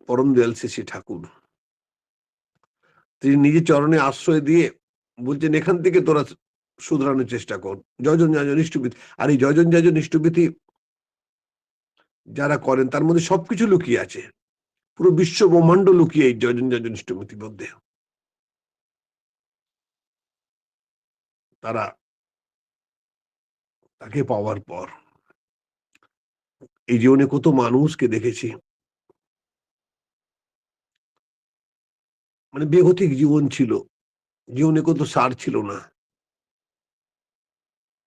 পরম দয়াল শ্রী ঠাকুর, তিনি নিজের চরণে আশ্রয় দিয়ে বলছেন এখান থেকে তোরা শুধরানোর চেষ্টা কর, জয়জন যাজন ইষ্টভীতি। আর এই জয়জন যাজন ইষ্টভীতি যারা করেন তার মধ্যে সবকিছু লুকিয়ে আছে, পুরো বিশ্ব ব্রহ্মাণ্ড লুকিয়ে এই জয়জন যাজন ইষ্টভীতির মধ্যে। তারা তাকে পাওয়ার পর এই জীবনে কত মানুষকে দেখেছি, মানে বেগতিক জীবন ছিল, জীবনে কত সার ছিল না।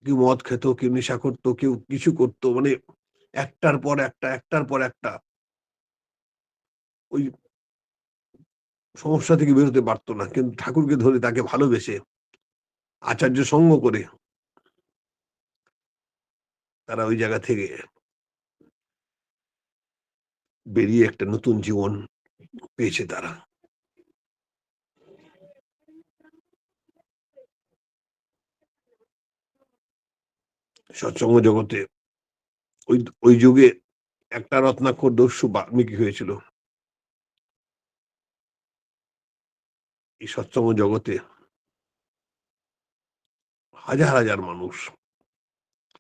কেউ মদ খেত, কেউ নেশা করতো, কেউ কিছু করতো, মানে একটার পর একটা, একটার পর একটা ওই সমস্যা থেকে বেরোতে পারতো না। কিন্তু ঠাকুরকে ধরে, তাকে ভালোবেসে, আচার্য সঙ্গ করে তারা ওই জায়গা থেকে বেরিয়ে একটা নতুন জীবন পেয়েছে তারা। সৎসঙ্গ জগতে ওই ওই যুগে একটা রত্নাক্ষর দস্যু বাল্মীকি হয়েছিল। এই সৎসঙ্গ জগতে হাজার হাজার মানুষ,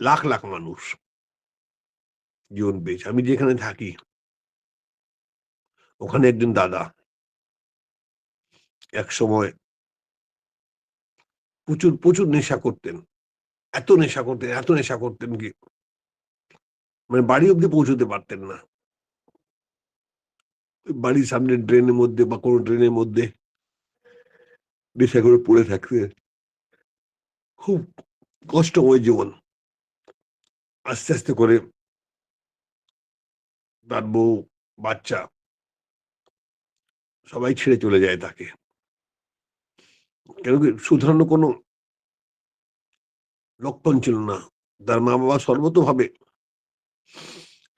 লাখ লাখ মানুষ জীবন পেয়েছে। আমি যেখানে থাকি ওখানে একজন দাদা এক সময় প্রচুর প্রচুর নেশা করতেন, এত নেশা করতেন, এত নেশা করতেন কি মানে বাড়ি অব্দি পৌঁছতে পারতেন না। বাড়ির সামনে ড্রেনের মধ্যে বা কোনো ড্রেনের মধ্যে নেশা করে পড়ে থাকতে, খুব কষ্টময় জীবন। আস্তে আস্তে করে তার বউ, বাচ্চা সবাই ছেড়ে চলে যায় তাকে। কেন কি শুধরানোর কোনো লক্ষণ ছিল না। তার মা বাবা সর্বতভাবে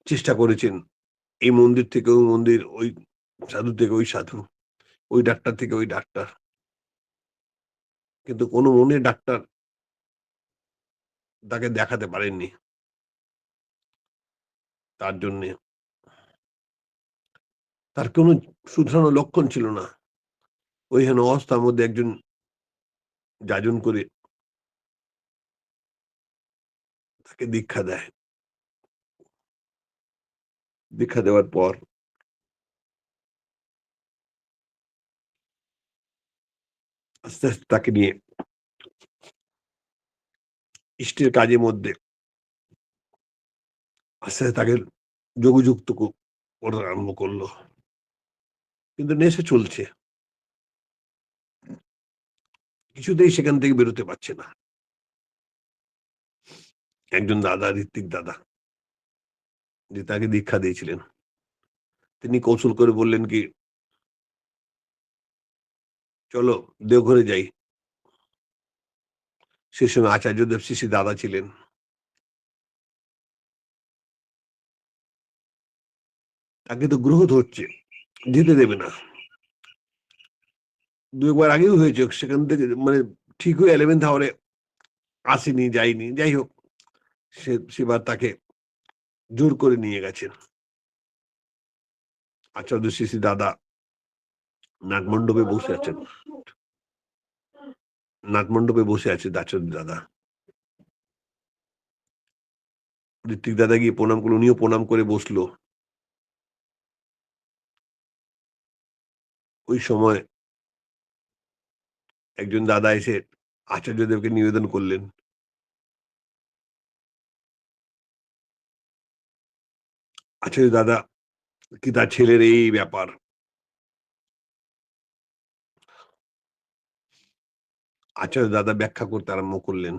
চেষ্টা করেছেন, এই মন্দির থেকে ওই মন্দির, ওই সাধু থেকে ওই সাধু, ওই ডাক্তার থেকে ওই ডাক্তার, কিন্তু কোনো মনের ডাক্তার তাকে দেখাতে পারেননি। তার জন্যে তার কোনো শুধরানোর লক্ষণ ছিল না। ওই হেন অবস্থার মধ্যে একজন যাজন করে তাকে দীক্ষা দেয়। দীক্ষা দেওয়ার পর আস্তে আস্তে তাকে নিয়ে ইষ্টের কাজের মধ্যে আস্তে আস্তে তাকে যোগযুক্ত করা আরম্ভ করলো। কিন্তু নেশা চলছে, কিছুতেই সেখান থেকে বেরোতে পারছে না। একজন দাদা, ঋত্বিক দাদা, যে তাকে দীক্ষা দিয়েছিলেন, তিনি কৌশল করে বললেন কি, চলো দেওঘরে যাই। সে সময় আচার্যদেব শ্রী শ্রী দাদা ছিলেন। তাকে তো গ্রহ ধরছে, যেতে দেবে না। দু একবার আগেও হয়েছে, সেখান থেকে মানে ঠিক হয়ে 11th আওয়ারে আসেনি, যায়নি। যাই হোক, সেবার তাকে জোর করে নিয়ে গেছেন। আচার্য শ্রী শ্রী দাদা নাটমণ্ডপে বসে আছেন, নাটমণ্ডপে বসে আছে আচার্য দাদা। ঋত্বিক দাদা গিয়ে প্রণাম করলো, উনিও প্রণাম করে বসলো। ওই সময় একজন দাদা এসে আচার্যদেবকে নিবেদন করলেন, আচার্য দাদা কি তার ছেলের এই ব্যাপার। আচার্য দাদা ব্যাখ্যা করতে আরম্ভ করলেন,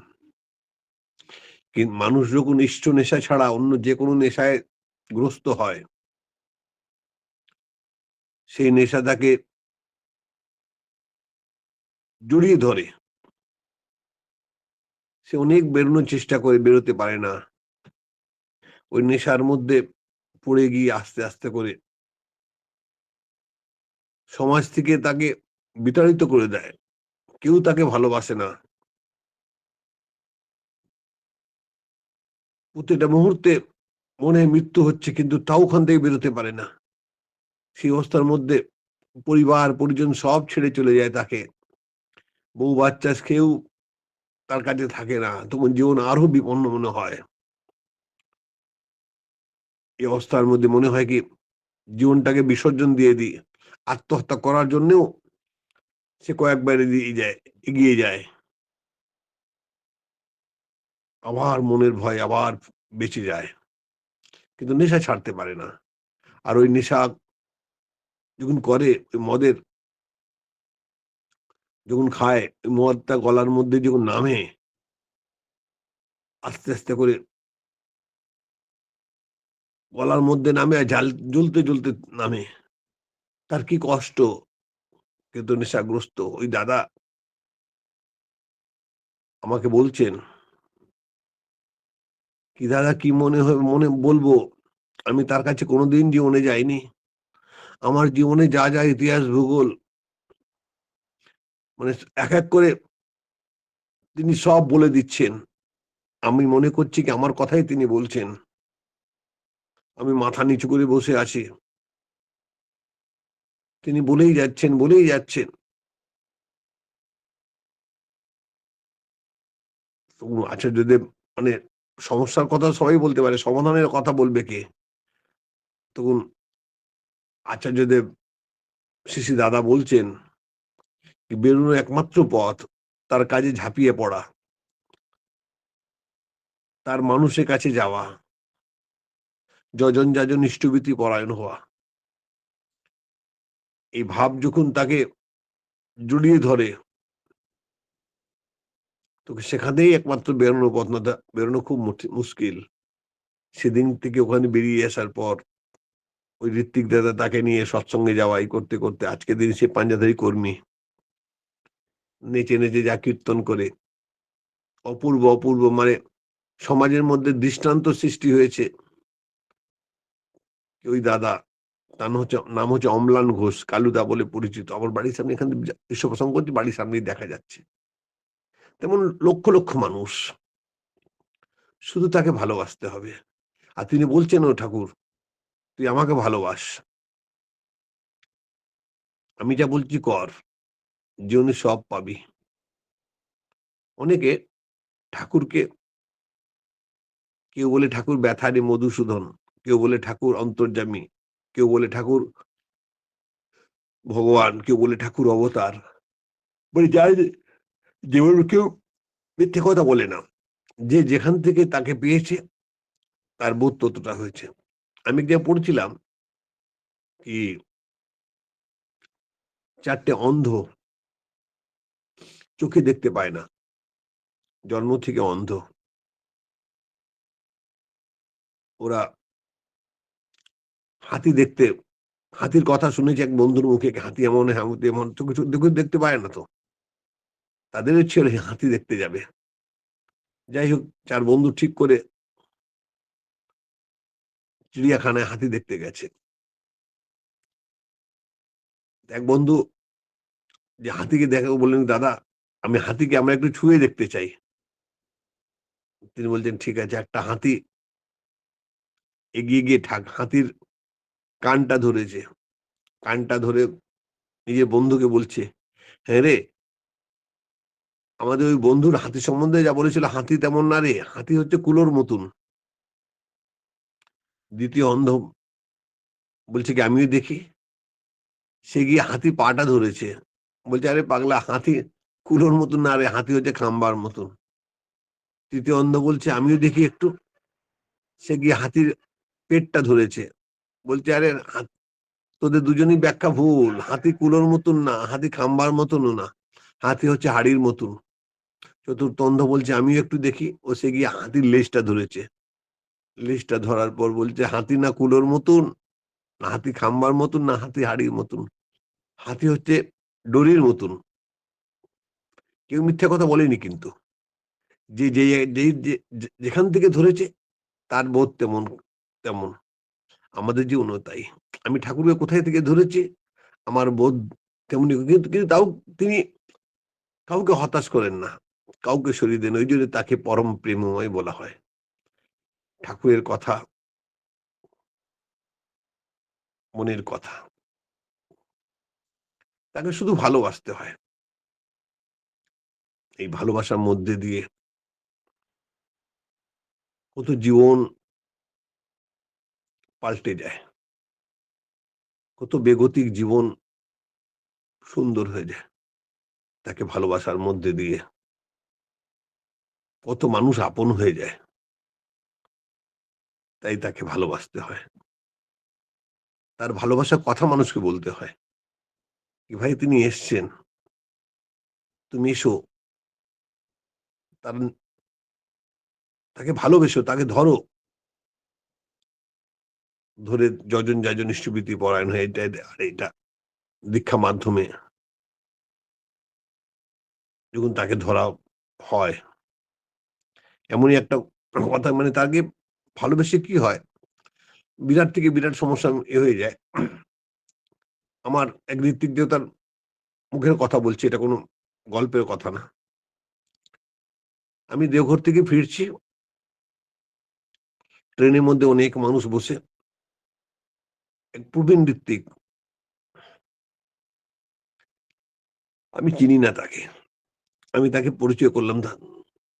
কিন্তু মানুষ যখন ইষ্ট নেশা ছাড়া অন্য যে কোনো নেশায় গ্রস্ত হয়, সেই নেশা তাকে জড়িয়ে ধরে। সে অনেক বেরোনোর চেষ্টা করে, বেরোতে পারে না। ওই নেশার মধ্যে পড়ে গিয়ে আস্তে আস্তে করে সমাজ থেকে তাকে বিতাড়িত করে দেয়। কেউ তাকে ভালোবাসে না। প্রতিটা মুহূর্তে মনে হয় মৃত্যু হচ্ছে, কিন্তু তাও ওখান থেকে বেরোতে পারে না। সেই অবস্থার মধ্যে পরিবার পরিজন সব ছেড়ে চলে যায় তাকে। বউ বাচ্চা কেউ তার কাছে থাকে না। তখন জীবন আরো বিপন্ন মনে হয়। এই অবস্থার মধ্যে মনে হয় কি জীবনটাকে বিসর্জন দিয়ে দিই। আত্মহত্যা করার জন্যেও সে কয়েকবার এগিয়ে যায়। আবার মনের ভয় আবার বেঁচে যায়। কিন্তু নেশা ছাড়তে পারে না। আর ওই নেশা যখন করে ওই মদের যখন খায়, ওই মদটা গলার মধ্যে যখন নামে, আস্তে, আস্তে করে গলার মধ্যে নামে আর জ্বলতে, জ্বলতে নামে। তার কি কষ্ট! কিন্তু নেশাগ্রস্ত ওই দাদা আমাকে বলছেন, "কি দাদা কি মনে বলবো? আমি তার কাছে কোনোদিন জীবনে যাইনি। আমার জীবনে যা, যা ইতিহাস ভূগোল মানে এক, এক করে তিনি সব বলে দিচ্ছেন। আমি মনে করছি কি আমার কথাই তিনি বলছেন। আমি মাথা নিচু করে বসে আছি। তিনি বলেই যাচ্ছেন, বলেই যাচ্ছেন। আচার্যদেব মানে সমস্যার কথা সবাই বলতে পারে, সমাধানের কথা বলবে কে? তখন আচার্যদেব শ্রী দাদা বলছেন, বেরোনোর একমাত্র পথ তার কাজে ঝাঁপিয়ে পড়া, তার মানুষের কাছে যাওয়া, যজন যাজন ইষ্টভীতি পরায়ণ হওয়া। এই ভাব যখন তাকে জড়িয়ে ধরে, তো সেখানেই একমাত্র বেরোনোর পথ, না বেরোনো খুব মুশকিল। সেদিন থেকে ওখানে বেরিয়ে আসার পর ওই ঋত্বিক দাদা তাকে নিয়ে সৎসঙ্গে যাওয়া এই করতে, করতে আজকের দিন সে পাঞ্জাধারী কর্মী। নেচে, নেচে যা কীর্তন করে অপূর্ব, অপূর্ব মানে সমাজের মধ্যে দৃষ্টান্ত সৃষ্টি হয়েছে। ওই দাদা নাম হচ্ছে অম্লান ঘোষ, কালুদা বলে পরিচিত। আমার বাড়ির সামনে এখান থেকে এসব প্রসঙ্গ করছি, বাড়ির সামনেই দেখা যাচ্ছে। তেমন লক্ষ, লক্ষ মানুষ। শুধু তাকে ভালোবাসতে হবে। আর তিনি বলছেন, "ও ঠাকুর, তুই আমাকে ভালোবাস। আমি যা বলছি কর। জীবনে সব পাবি।" অনেকে ঠাকুরকে কেউ বলে ঠাকুর ব্যথারে মধুসূদন, কেউ বলে ঠাকুর অন্তর্যামী, কেউ বলে ঠাকুর ভগবান, কেউ বলে ঠাকুর অবতার। মানে যার যেভাবে কেউ মিথ্যে কথা বলে না। যে যেখান থেকে তাকে পেয়েছে তার বোধ ততটা হয়েছে। আমি যা পড়ছিলাম কি ৪ টে অন্ধ চোখে দেখতে পায় না। জন্ম থেকে অন্ধ। ওরা হাতি দেখতে হাতির কথা শুনেছি এক বন্ধুর মুখে, হাতি এমন, হাতি এমন চোখে দেখতে পায় না তো। তাদের ইচ্ছে হলো হাতি দেখতে যাবে। যাই হোক ৪ বন্ধু ঠিক করে চিড়িয়াখানায় হাতি দেখতে গেছে। এক বন্ধু যে হাতিকে দেখে ও বললেন, "দাদা আমি হাতিকে আমরা একটু ছুঁয়ে দেখতে চাই।" তিনি বলছেন, "ঠিক আছে।" একটা হাতি এগিয়ে গিয়ে হাতির কানটা ধরেছে। কানটা ধরে নিজের বন্ধুকে বলছে, "হ্যাঁ রে, আমাদের ওই বন্ধুর হাতি সম্বন্ধে যা বলেছিল হাতি তেমন না রে, হাতি হচ্ছে কুলোর মতন।" ২য় অন্ধ বলছে কি, "আমিও দেখি।" সে গিয়ে হাতির পাটা ধরেছে। বলছে, "আরে পাগলা, হাতি কুলোর মতন না রে, হাতি হচ্ছে খাম্বার মতন।" ৩য় অন্ধ বলছে, "আমিও দেখি একটু।" সে গিয়ে হাতির পেটটা ধরেছে। বলছে, "আরে তোদের দুজনই ব্যাখ্যা ভুল। হাতি কুলোর মতন না, হাতি খাম্বার মতনও না। হাতি হচ্ছে হাড়ির মতন।" ৪র্থ অন্ধ বলছে, "আমিও একটু দেখি।" ও সে গিয়ে হাতির লেজটা ধরেছে। লেজটা ধরার পর বলছে, "হাতি না কুলোর মতন, না হাতি খাম্বার মতন, না হাতি হাড়ির মতন। হাতি হচ্ছে ডরির মতন।" কেউ মিথ্যা কথা বলেনি কিন্তু। যে যে যেই যে যেখান থেকে ধরেছে তার বোধ তেমন তেমন। আমাদের জীবনেও তাই। আমি ঠাকুরকে কোথায় থেকে ধরেছি, আমার বোধ তেমনি। কিন্তু কিন্তু তাও তিনি কাউকে হতাশ করেন না। কাউকে সরিয়ে দেন। ঐজন্য তাকে পরম প্রেমময় বলা হয়। ঠাকুরের কথা, মনের কথা। তাকে শুধু ভালোবাসতে হয়। এই ভালোবাসার মধ্যে দিয়ে কত জীবন পাল্টে যায়, কত বেগতিক জীবন সুন্দর হয়ে যায় তাকে ভালোবাসার মধ্যে দিয়ে, কত মানুষ আপন হয়ে যায়। তাই তাকে ভালোবাসতে হয়, তার ভালোবাসার কথা মানুষকে বলতে হয় কি ভাই তিনি এসছেন, তুমি এসো, তার তাকে ভালোবেসো, তাকে ধরো, ধরে যজন যাজন ইষ্টভীতি পরায়ণ হয়ে এটা আর এটা দীক্ষা মাধ্যমে যখন তাকে ধরা হয়, এমনই একটা কথা, মানে তাকে ভালোবেসে কি হয়, বিরাট থেকে বিরাট সমস্যা হয়ে যায়। আমার এক ঋত্বিক দেবতার মুখের কথা বলছি, এটা কোনো গল্পের কথা না। আমি দেওঘর থেকে ফিরছি, ট্রেনের মধ্যে অনেক মানুষ বসে, এক প্রবীণ ঋত্বিক, আমি চিনি না তাকে, আমি তাকে পরিচয় করলাম,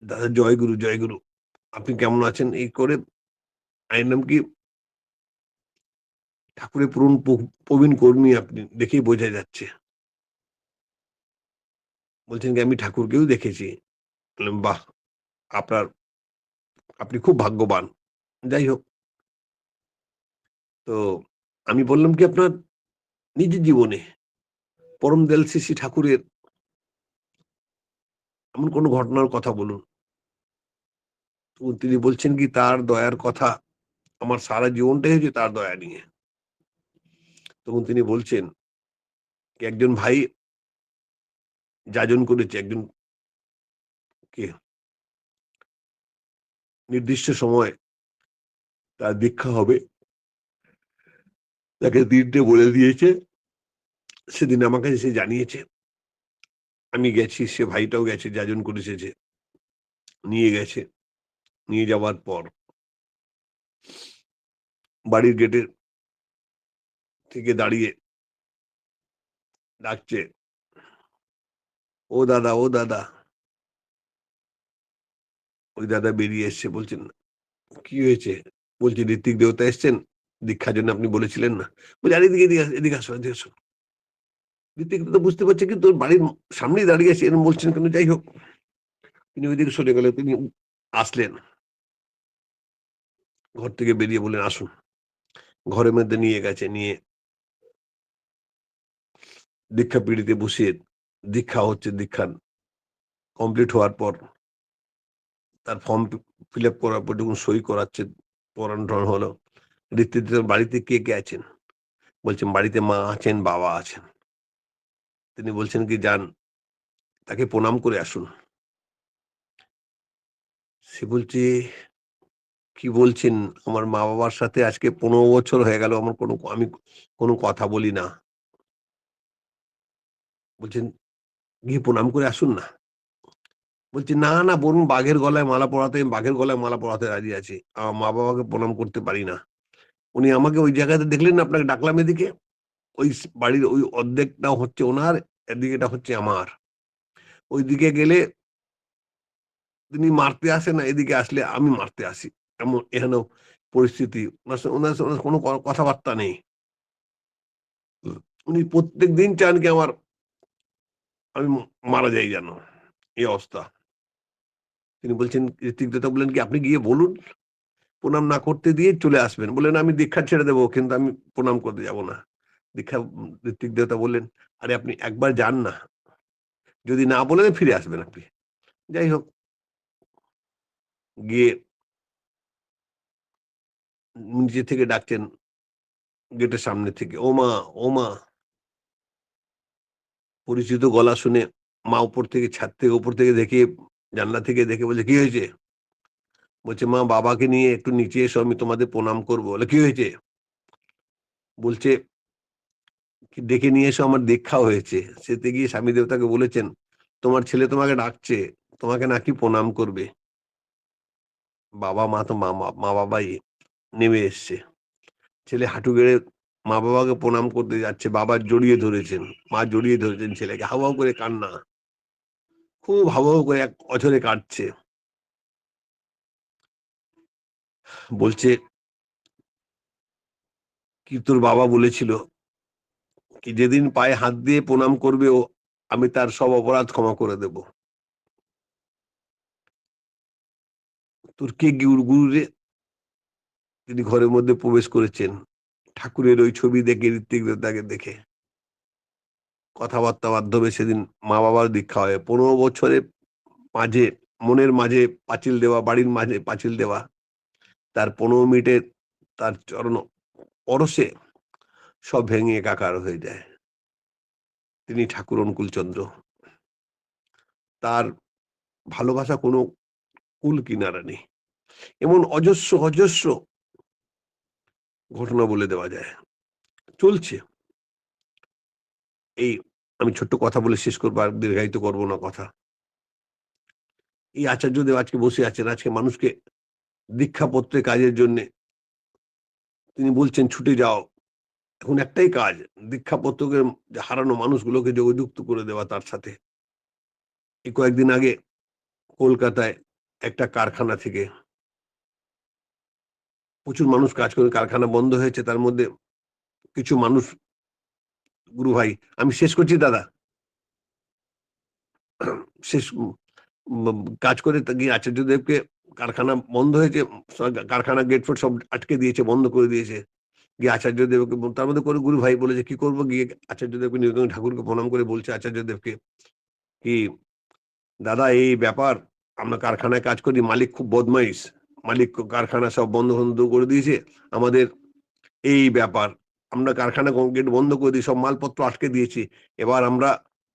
দাদা জয়গুরু জয়গুরু, আপনি কেমন আছেন, এই করে আমি নাম কি ঠাকুরের প্রবীণ কর্মী, আপনি দেখেই বোঝা যাচ্ছে। বলছেন কি আমি ঠাকুরকেও দেখেছি। বললাম বাহ, আপনার আপনি খুব ভাগ্যবান। যাই হোক, তো আমি বললাম কি আপনার নিজের জীবনে পরম দয়াল শ্রী শ্রী ঠাকুরের এমন কোনো ঘটনার কথা বলুন। তো তিনি বলছেন কি তার দয়ার কথা, আমার সারা জীবনটাই হচ্ছে তার দয়া নিয়ে। তখন তিনি বলছেন একজন ভাই যাজন করেছে একজন কে, নির্দিষ্ট সময় তার দীক্ষা হবে, তাকে দিনটা বলে দিয়েছে, সেদিন আমাকে সে জানিয়েছে, আমি গেছি, সে ভাইটাও গেছে, যাজন করে এসেছে, নিয়ে গেছে, নিয়ে যাওয়ার পর বাড়ির গেটের থেকে দাঁড়িয়ে ডাকছে, ও দাদা ও দাদা। ওই দাদা বেরিয়ে এসছে, বলছেন কি হয়েছে, বলছি ঋত্বিক দেবতা এসছেন দীক্ষার জন্য, আপনি বলেছিলেন না। বলছি আর এদিকে এদিকে এদিকে আসো এদিকে আসো। ঋত্বিক তো বুঝতে পারছে কি তোর বাড়ির সামনেই দাঁড়িয়ে আছে, এরকম বলছেন কেন, যাই হোক তিনি ওইদিকে সরে গেলে, তিনি আসলেন, ঘর থেকে বেরিয়ে বললেন আসুন, ঘরের মধ্যে নিয়ে গেছে, নিয়ে দীক্ষা পিড়িতে বসিয়ে দীক্ষা হচ্ছে, দীক্ষা কমপ্লিট হওয়ার পর তার ফর্ম ফিল আপ করার পর যখন সই করাচ্ছে, পড়ানো টরানো হলো, ঋত্বিক বাড়িতে কে কে আছেন, বলছেন বাড়িতে মা আছেন, বাবা আছেন। তিনি বলছেন কি যান, তাকে প্রণাম করে আসুন। সে বলছে কি বলছেন, আমার মা বাবার সাথে আজকে 15 বছর হয়ে গেল, আমার আমি কোনো কথা বলি না। বলছেন গিয়ে প্রণাম করে আসুন না। বলছি না না, বলুন বাঘের গলায় মালা পরাতে, আমি বাঘের গলায় মালা পরাতে রাজি আছি, আমার মা বাবাকে প্রণাম করতে পারি না। উনি আমাকে ওই জায়গাতে দেখলেন না, আপনাকে ডাকলাম এদিকে, ওই বাড়ির ওই অর্ধেকটা হচ্ছে ওনার, এদিকেটা হচ্ছে আমার। ওইদিকে গেলে তিনি মারতে আসে না, এদিকে আসলে আমি মারতে আসি, এমন এখানে পরিস্থিতি। ওনার কোনো কথাবার্তা নেই। উনি প্রত্যেক দিন চান কি আমি মারা যাই যেন, এই অবস্থা। তিনি বলছেন, ঋত্বিক দত্ত বললেন কি আপনি গিয়ে বলুন, প্রণাম না করতে দিয়ে চলে আসবেন। বললেন আমি দীক্ষা ছেড়ে দেবো, কিন্তু আমি প্রণাম করতে যাব না। দীক্ষা ঋত্বিক দেবতা বললেন, আরে আপনি একবার যান না, যদি না বলেন ফিরে আসবেন আপনি। যাই হোক, গিয়ে নিচে থেকে ডাকছেন, গেটের সামনে থেকে, ও মা ও মা। পরিচিত গলা শুনে মা উপর থেকে, ছাদ থেকে উপর থেকে দেখে, জানলা থেকে দেখে বলছে কি হয়েছে, বলছে মা বাবাকে নিয়ে একটু নিচে এসো, আমি তোমাদের প্রণাম করবো। বলে কি হয়েছে, বলছে ডেকে নিয়ে এসো, আমার দীক্ষা হয়েছে। সেতে গিয়ে স্বামী দেবতাকে বলেছেন তোমার ছেলে তোমাকে ডাকছে, তোমাকে নাকি প্রণাম করবে। বাবা মা তো মা বাবাই নেমে এসছে, ছেলে হাঁটু গেড়ে মা বাবাকে প্রণাম করতে যাচ্ছে, বাবা জড়িয়ে ধরেছেন, মা জড়িয়ে ধরেছেন ছেলেকে, হাউ হাউ করে কান্না, খুব হাউ হাউ করে এক অঝরে কাটছে। বলছে কি তোর বাবা বলেছিল কি যেদিন পায়ে হাত দিয়ে প্রণাম করবে ও, আমি তার সব অপরাধ ক্ষমা করে দেব। তোর কে গুরু রে? তিনি ঘরের মধ্যে প্রবেশ করেছেন ঠাকুরের ওই ছবি দেখে, ঋত্বিক দেবতাকে দেখে। কথাবার্তা মাধ্যমে সেদিন মা বাবার দীক্ষা হয়। 15 বছরে মাঝে, মনের মাঝে পাঁচিল দেওয়া, বাড়ির মাঝে পাঁচিল দেওয়া, তার 15 মিনিটে তার চরণ পরশে সব ভেঙে একাকার হয়ে যায়। তিনি ঠাকুর অনুকূলচন্দ্র। তার ভালোবাসা কোনো কুল কিনারা নেই। এমন অজস্র অজস্র ঘটনা বলে দেওয়া যায়, চলছে। এই আমি ছোট্ট কথা বলে শেষ করবো, আর দীর্ঘায়িত করবো না কথা। এই আচার্যদেব আজকে বসে আছেন, আজকে মানুষকে দীক্ষাপত্রে কাজের জন্য তিনি বলছেন ছুটে যাও। এখন একটাই কাজ, দীক্ষাপত্রকে হারানো মানুষগুলোকে যোগযুক্ত করে দেওয়া তার সাথে। এই কয়েকদিন আগে কলকাতায় একটা কারখানা থেকে প্রচুর মানুষ কাজ করে, কারখানা বন্ধ হয়েছে। তার মধ্যে কিছু মানুষ, গুরু ভাই আমি শেষ করছি দাদা, শেষ কাজ করে গিয়ে আচার্যদেবকে, কারখানা বন্ধ হয়েছে, কারখানা গেট ফেট সব আটকে দিয়েছে, বন্ধ করে দিয়েছে। গিয়ে আচার্যদেবকে, তার মধ্যে করে গুরু ভাই বলেছে কি করবো, গিয়ে আচার্যদেবকে নীলকণ্ঠ ঠাকুরকে প্রণাম করে বলছে আচার্যদেবকে কি দাদা এই ব্যাপার, আমরা কারখানায় কাজ করি, মালিক খুব বদমাইশ, মালিক কারখানা সব বন্ধ বন্ধ করে দিয়েছে আমাদের, এই ব্যাপার আমরা কারখানা গেট বন্ধ করে দিয়ে সব মালপত্র আটকে দিয়েছি। এবার আমরা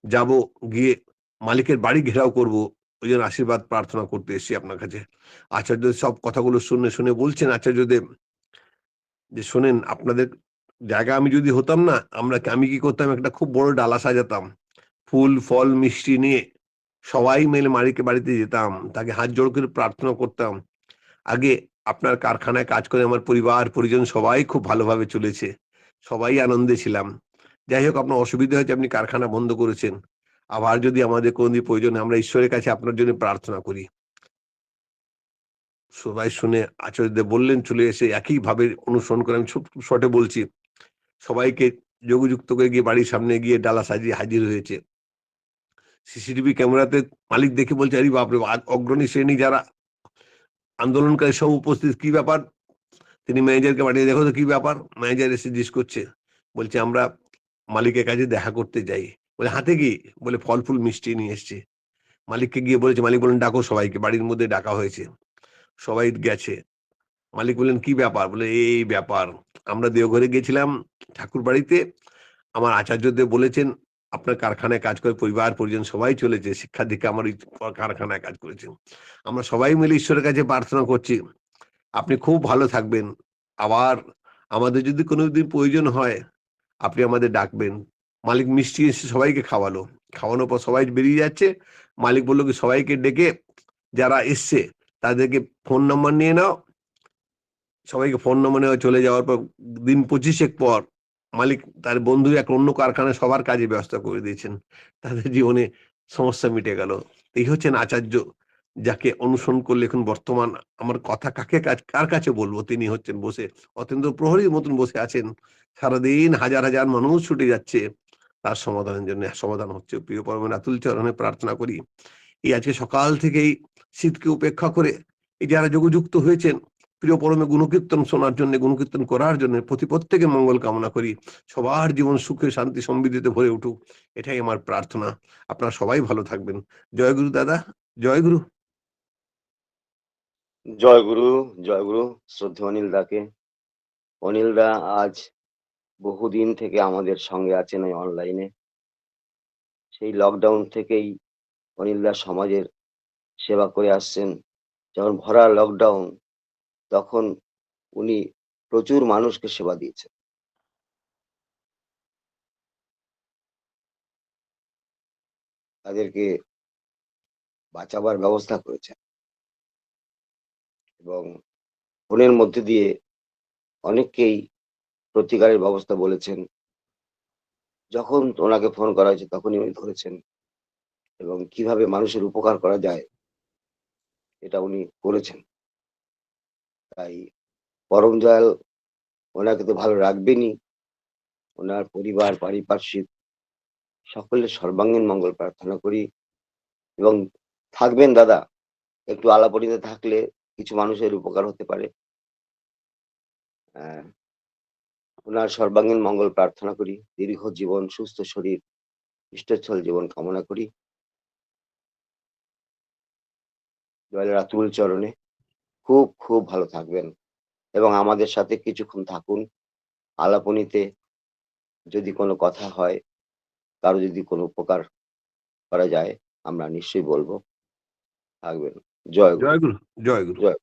যাব, গিয়ে মালিকের বাড়ি ঘেরাও করব, ওই জন্য আশীর্বাদ প্রার্থনা করতে এসেছি আপনার কাছে। আচার্য সব কথাগুলো শুনে শুনে বলছেন আচার্যদেব যে শোনেন, আপনাদের জায়গা আমি যদি হতাম না, আমি কি করতাম, একটা খুব বড় ডালা সাজাতাম, ফুল ফল মিষ্টি নিয়ে সবাই মিলে মালিকের বাড়িতে যেতাম, তাকে হাত জোড় করে প্রার্থনা করতাম। আগে আপনার কারখানায় কাজ করে আমার পরিবার পরিজন সবাই খুব ভালোভাবে চলেছে, সবাই আনন্দে ছিলাম। যাই হোক, আপনার অসুবিধা হয়েছে, আপনি কারখানা বন্ধ করেছেন, আবার যদি আমাদের কোনদিন প্রয়োজন হয়, আমরা ঈশ্বরের কাছে আপনার জন্য প্রার্থনা করি। সবাই শুনে আচার্যদেব বললেন, চলে এসে একইভাবে অনুসরণ করে, আমি ছোট শর্টে বলছি, সবাইকে যোগযুক্ত করে গিয়ে বাড়ির সামনে গিয়ে ডালা সাজিয়ে হাজির হয়েছে। সিসিটিভি ক্যামেরাতে মালিক দেখে বলছে, আরে বাপরে, অগ্রণী শ্রেণী যারা আন্দোলনকারী সব উপস্থিত, কি ব্যাপার? তিনি ম্যানেজারকে পাঠিয়ে, দেখো তো কি ব্যাপার। ম্যানেজার এসে জিজ্ঞেস করছে, বলছে আমরা মালিকের কাছে দেখা করতে যাই। বলে হাতে কি? বলে ফল ফুল মিষ্টি নিয়ে এসছে। মালিককে গিয়ে বলেছে, মালিক বলেন ডাকো সবাইকে, বাড়ির মধ্যে ডাকা হয়েছে, সবাই গেছে। মালিক বললেন কি ব্যাপার? বলে এই ব্যাপার, আমরা দেওঘরে গেছিলাম ঠাকুর বাড়িতে, আমার আচার্যদেব বলেছেন আপনার কারখানায় কাজ করে পরিবার পরিজন সবাই চলেছে, শিক্ষা দীক্ষা আমার ওই কারখানায় কাজ করেছেন, আমরা সবাই মিলে ঈশ্বরের কাছে প্রার্থনা করছি আপনি খুব ভালো থাকবেন, আবার আমাদের যদি কোনোদিন প্রয়োজন হয় আপনি আমাদের ডাকবেন। মালিক মিষ্টি এসে সবাইকে খাওয়ালো, খাওয়ানোর পর সবাই বেরিয়ে যাচ্ছে। মালিক বললো কি সবাইকে ডেকে, যারা এসছে তাদেরকে ফোন নাম্বার নিয়ে নাও, সবাইকে ফোন নম্বর নেওয়া। চলে যাওয়ার পর দিন 25 পর মালিক তার বন্ধু এক অন্য কারখানায় সবার কাজে ব্যবস্থা করে দিয়েছেন, তাদের জীবনে সমস্যা মিটে গেল। এই হচ্ছেন আচার্য, যাকে অনুসরণ করলে এখন বর্তমান আমার কথা কার কাছে বলবো, তিনি হচ্ছেন বসে অত্যন্ত প্রহরীর মতন বসে আছেন, সারাদিন হাজার হাজার মানুষ ছুটে যাচ্ছে তার সমাধানের জন্য, সমাধান হচ্ছে। প্রিয় পরমের আতুল চরণে প্রার্থনা করি, এই আজকে সকাল থেকেই শীতকে উপেক্ষা করে এই যারা যোগযুক্ত হয়েছেন প্রিয় পরমে গুণকীর্তন শোনার জন্য, গুণকীর্তন করার জন্য প্রত্যেকে মঙ্গল কামনা করি, সবার জীবন সুখে শান্তি সমৃদ্ধিতে ভরে উঠুক, এটাই আমার প্রার্থনা। আপনারা সবাই ভালো থাকবেন। জয় গুরু দাদা, জয় গুরু। জয় গুরু, জয় গুরু। শ্রদ্ধেয় অনিল দাকে। অনিল দা আজ বহুদিন থেকে আমাদের সঙ্গে আছেন এই অনলাইনে। সেই লকডাউন থেকেই অনিল দা সমাজের সেবা করে আসছেন। যখন ভরা লকডাউন, তখন উনি প্রচুর মানুষকে সেবা দিয়েছেন। তাদেরকে বাঁচাবার ব্যবস্থা করেছেন এবং ফোনের মধ্যে দিয়ে অনেককেই প্রতিকারের ব্যবস্থা বলেছেন। যখন ওনাকে ফোন করা হয়েছে তখনই উনি ধরেছেন এবং কিভাবে মানুষের উপকার করা যায় এটা উনি করেছেন। তাই পরম দয়াল ওনাকে তো ভালো রাখবেনই, ওনার পরিবার, পারিপার্শ্বিক সকলের সর্বাঙ্গীন মঙ্গল প্রার্থনা করি এবং থাকবেন দাদা, একটু আলাপরিতে থাকলে কিছু মানুষের উপকার হতে পারে। আহ, ওনার সর্বাঙ্গীন মঙ্গল প্রার্থনা করি, দীর্ঘ জীবন, সুস্থ শরীর, ইষ্টচ্ছল জীবন কামনা করি দয়ালের আতুল চরণে। খুব খুব ভালো থাকবেন এবং আমাদের সাথে কিছুক্ষণ থাকুন আলাপনিতে। যদি কোনো কথা হয়, কারো যদি কোনো উপকার করা যায়, আমরা নিশ্চয়ই বলবো। থাকবেন। জয় গুরু। জয় গুরু, জয় গুরু। জয়